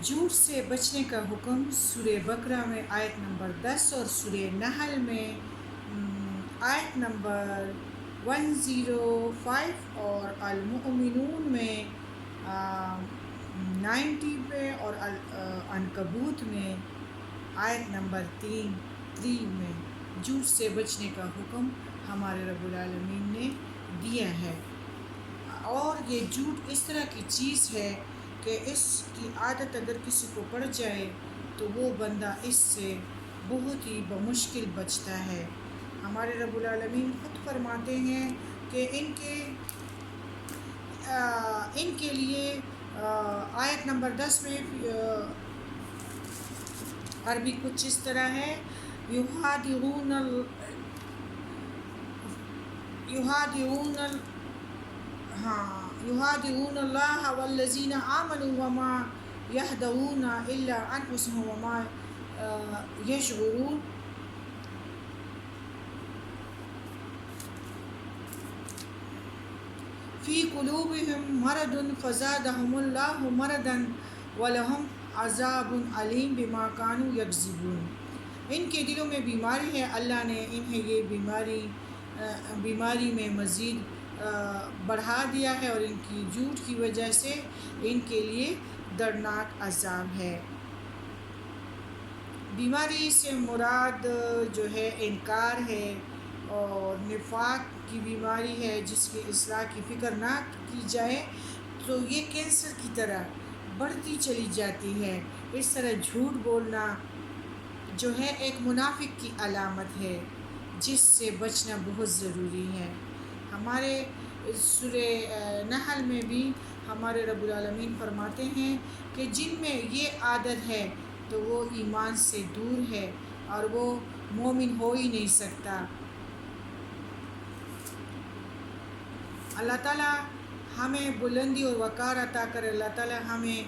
جھوٹ سے بچنے کا حکم سورہ بقرہ میں آیت نمبر 10 اور سورہ نحل میں آیت نمبر 105 اور المؤمنون میں 90 پہ اور عنکبوت میں آیت نمبر 3 میں جھوٹ سے بچنے کا حکم ہمارے رب العالمین نے دیا ہے۔ اور یہ جھوٹ اس طرح کی چیز ہے کہ اس کی عادت اگر کسی کو پڑ جائے تو وہ بندہ اس سے بہت ہی بمشکل بچتا ہے۔ ہمارے رب العالمین خود فرماتے ہیں کہ ان کے لیے آیت نمبر 10 میں عربی کچھ اس طرح ہے، یُخَادِعُونَ اللَّهَ وَالَّذِينَ آمَنُوا وَمَا يَخْدَعُونَ إِلَّا أَنفُسَهُمْ وَمَا يَشْعُرُونَ۔ فِي قُلُوبِهِم مَرَضٌ فَزَادَهُمُ اللَّهُ مَرَضًا وَلَهُمْ عَذَابٌ أَلِيمٌ بِمَا كَانُوا يَكْذِبُونَ۔ ان کے دلوں میں بیماری ہے، اللہ نے انہیں یہ بیماری میں مزید بڑھا دیا ہے اور ان کی جھوٹ کی وجہ سے ان کے لیے دردناک عذاب ہے۔ بیماری سے مراد جو ہے انکار ہے اور نفاق کی بیماری ہے جس کی اصلاح کی فکر نہ کی جائے تو یہ کینسر کی طرح بڑھتی چلی جاتی ہے۔ اس طرح جھوٹ بولنا جو ہے ایک منافق کی علامت ہے جس سے بچنا بہت ضروری ہے۔ ہمارے سورہ نحل میں بھی ہمارے رب العالمین فرماتے ہیں کہ جن میں یہ عادت ہے تو وہ ایمان سے دور ہے اور وہ مومن ہو ہی نہیں سکتا۔ اللہ تعالیٰ ہمیں بلندی اور وقار عطا کرے، اللہ تعالیٰ ہمیں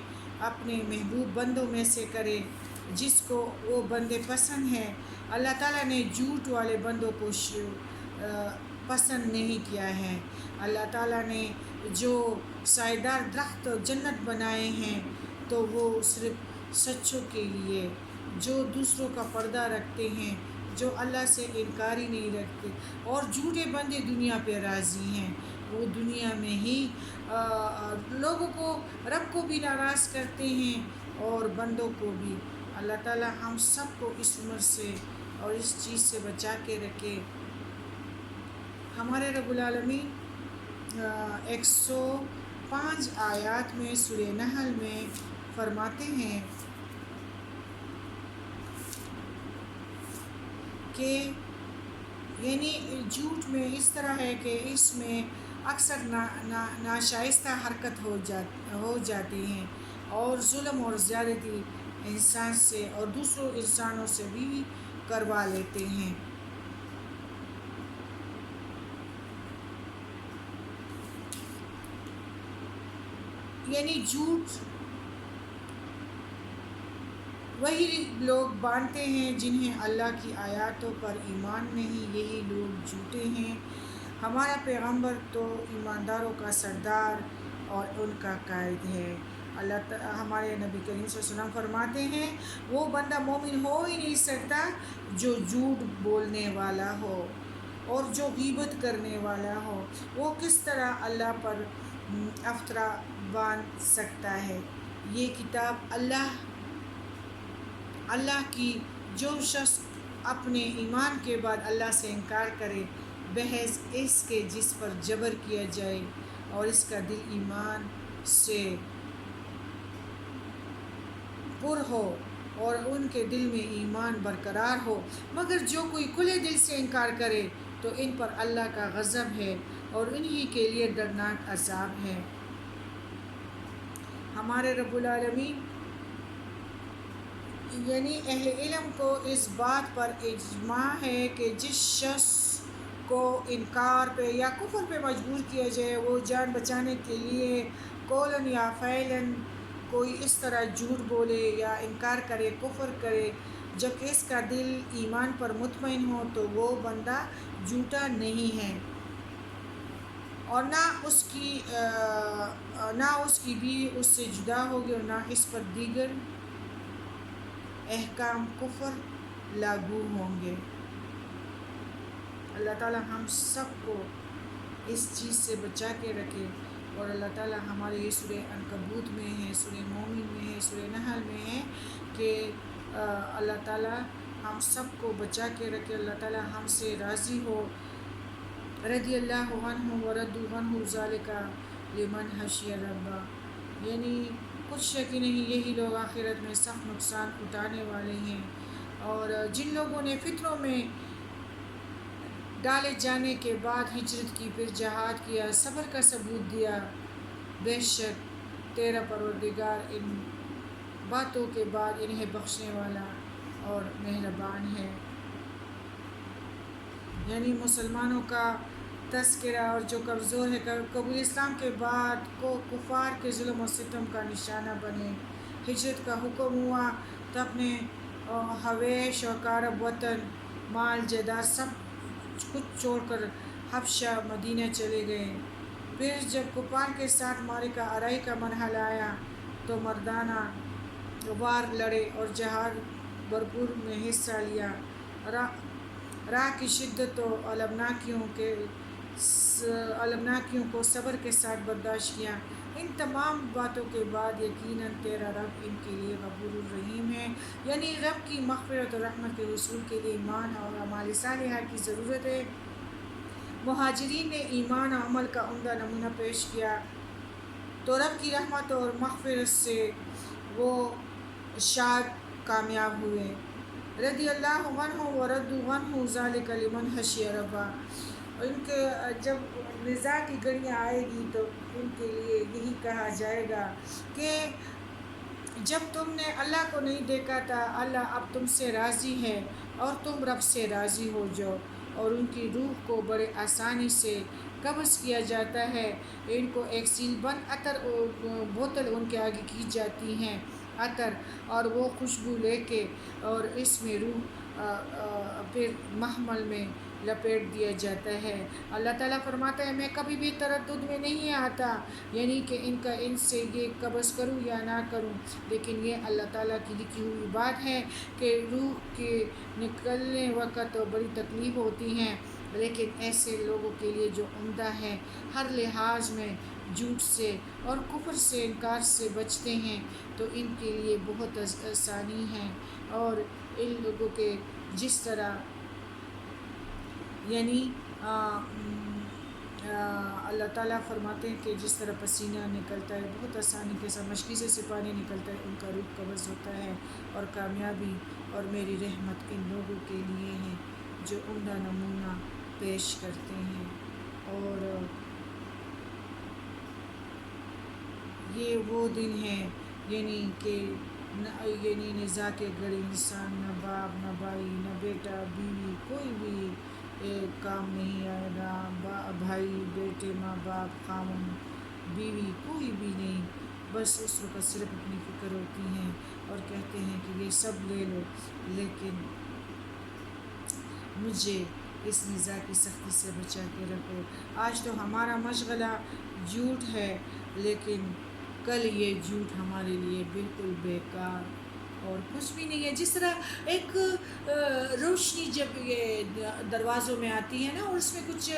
اپنے محبوب بندوں میں سے کرے جس کو وہ بندے پسند ہیں۔ اللہ تعالیٰ نے جھوٹ والے بندوں کو پسند نہیں کیا ہے۔ اللہ تعالیٰ نے جو سایہ دار درخت جنت بنائے ہیں تو وہ صرف سچوں کے لیے، جو دوسروں کا پردہ رکھتے ہیں، جو اللہ سے انکار ہی نہیں رکھتے، اور جھوٹے بندے دنیا پہ راضی ہیں، وہ دنیا میں ہی لوگوں کو، رب کو بھی ناراض کرتے ہیں اور بندوں کو بھی۔ اللہ تعالیٰ ہم سب کو اس عمر سے اور اس چیز سے بچا کے رکھے۔ ہمارے رب العالمین 105 آیات میں سورہ نحل میں فرماتے ہیں کہ یعنی جھوٹ میں اس طرح ہے کہ اس میں اکثر ناشائستہ حرکت ہو جاتی ہیں اور ظلم اور زیادتی انسان سے اور دوسروں انسانوں سے بھی کروا لیتے ہیں۔ یعنی جھوٹ وہی لوگ باندھتے ہیں جنہیں اللہ کی آیاتوں پر ایمان نہیں، یہی لوگ جھوٹے ہیں۔ ہمارا پیغمبر تو ایمانداروں کا سردار اور ان کا قائد ہے۔ ہمارے نبی کریم صلی اللہ علیہ وسلم فرماتے ہیں وہ بندہ مومن ہو ہی نہیں سکتا جو جھوٹ بولنے والا ہو اور جو غیبت کرنے والا ہو، وہ کس طرح اللہ پر افطرا باندھ سکتا ہے۔ یہ کتاب اللہ کی، جو شخص اپنے ایمان کے بعد اللہ سے انکار کرے بحیث اس کے جس پر جبر کیا جائے اور اس کا دل ایمان سے پر ہو اور ان کے دل میں ایمان برقرار ہو، مگر جو کوئی کھلے دل سے انکار کرے تو ان پر اللہ کا غضب ہے اور انہی کے لیے دردناک عذاب ہے۔ ہمارے رب العالمین یعنی اہل علم کو اس بات پر اجماع ہے کہ جس شخص کو انکار پہ یا کفر پہ مجبور کیا جائے، وہ جان بچانے کے لیے قولاً یا فعلاً کوئی اس طرح جھوٹ بولے یا انکار کرے، کفر کرے، جبکہ اس کا دل ایمان پر مطمئن ہو تو وہ بندہ جھوٹا نہیں ہے۔ اور نہ اس کی بیوی اس سے جدا ہوگی، اور نہ اس پر دیگر احکام کفر لاگو ہوں گے۔ اللہ تعالیٰ ہم سب کو اس چیز سے بچا کے رکھے، اور اللہ تعالیٰ ہمارے یہ سورہ عنکبوت میں ہے، سورہ مومن میں ہے، سورہ نحل میں ہے کہ اللہ تعالیٰ ہم سب کو بچا کے رکھے، اللہ تعالیٰ ہم سے راضی ہو۔ رضی اللہ عنہ ورضوا عنہ ذالک لمن خشی ربہ، یعنی کچھ شک نہیں، یہی لوگ آخرت میں سخت نقصان اٹھانے والے ہیں۔ اور جن لوگوں نے فتنوں میں ڈالے جانے کے بعد ہجرت کی، پھر جہاد کیا، صبر کا ثبوت دیا، بے شک تیرا پروردگار ان باتوں کے بعد انہیں بخشنے والا اور مہربان ہے۔ یعنی مسلمانوں کا تذکرہ، اور جو کمزور ہے قبول اسلام کے بعد کو کفار کے ظلم و ستم کا نشانہ بنے۔ ہجرت کا حکم ہوا تو اپنے حویش اور کارب وطن، مال جائیداد سب کچھ چھوڑ کر حبشہ مدینہ چلے گئے۔ پھر جب کفار کے ساتھ معرکہ آرائی کا مرحلہ آیا تو مردانہ وار لڑے اور جہاد بھرپور میں حصہ لیا، راہ کی شدت و المناکیوں کو صبر کے ساتھ برداشت کیا۔ ان تمام باتوں کے بعد یقیناً تیرا رب ان کے لیے غفور الرحیم ہے، یعنی رب کی مغفرت اور رحمت کے حصول کے لیے ایمان اور اعمال صالحہ کی ضرورت ہے۔ مہاجرین نے ایمان اور عمل کا عمدہ نمونہ پیش کیا تو رب کی رحمت اور مغفرت سے وہ شاد کامیاب ہوئے۔ رضی اللہ عنہ ورضوا عنہ ذالک لمن خشی ربہ، ان کے جب نزاع کی گھڑیاں آئے گی تو ان کے لیے یہی کہا جائے گا کہ جب تم نے اللہ کو نہیں دیکھا تھا، اللہ اب تم سے راضی ہے اور تم رب سے راضی ہو جاؤ۔ اور ان کی روح کو بڑے آسانی سے قبض کیا جاتا ہے، ان کو ایک سیل بند عطر بوتل ان کے آگے کی جاتی ہیں، عطر، اور وہ خوشبو لے کے، اور اس میں روح پھر محمل میں لپیٹ دیا جاتا ہے۔ اللہ تعالیٰ فرماتا ہے میں کبھی بھی تردد میں نہیں آتا، یعنی کہ ان سے یہ قبض کروں یا نہ کروں، لیکن یہ اللہ تعالیٰ کی لکھی ہوئی بات ہے کہ روح کے نکلنے وقت تو بڑی تکلیف ہوتی ہیں، لیکن ایسے لوگوں کے لیے جو عمدہ ہیں، ہر لحاظ میں جھوٹ سے اور کفر سے انکار سے بچتے ہیں، تو ان کے لیے بہت آسانی ہے۔ اور ان لوگوں کے جس طرح یعنی اللہ تعالیٰ فرماتے ہیں کہ جس طرح پسینہ نکلتا ہے بہت آسانی کے ساتھ، مشکی سے پانی نکلتا ہے، ان کا روح قبض ہوتا ہے۔ اور کامیابی اور میری رحمت ان لوگوں کے لیے ہے جو عمدہ نمونہ پیش کرتے ہیں۔ اور یہ وہ دن ہے یعنی نزاع کے گھڑی انسان نہ باپ نہ بھائی نہ بیٹا بیوی کوئی بھی کام نہیں آئے گا، بھائی بیٹے ماں باپ خاوند بیوی کوئی بھی نہیں، بس اس وقت صرف اپنی فکر ہوتی ہیں اور کہتے ہیں کہ یہ سب لے لو، لیکن مجھے اس نزاع کی سختی سے بچا کے رکھو۔ آج تو ہمارا مشغلہ جھوٹ ہے، لیکن کل یہ جھوٹ ہمارے لیے بالکل بیکار اور کچھ بھی نہیں ہے۔ جس طرح ایک روشنی جب یہ دروازوں میں آتی ہے نا، اور اس میں کچھ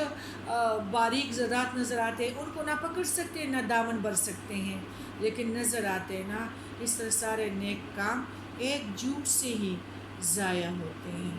باریک ذرات نظر آتے ہیں، ان کو نہ پکڑ سکتے نہ دامن بھر سکتے ہیں، لیکن نظر آتے ہیں نا، اس طرح سارے نیک کام ایک جھوٹ سے ہی ضائع ہوتے ہیں۔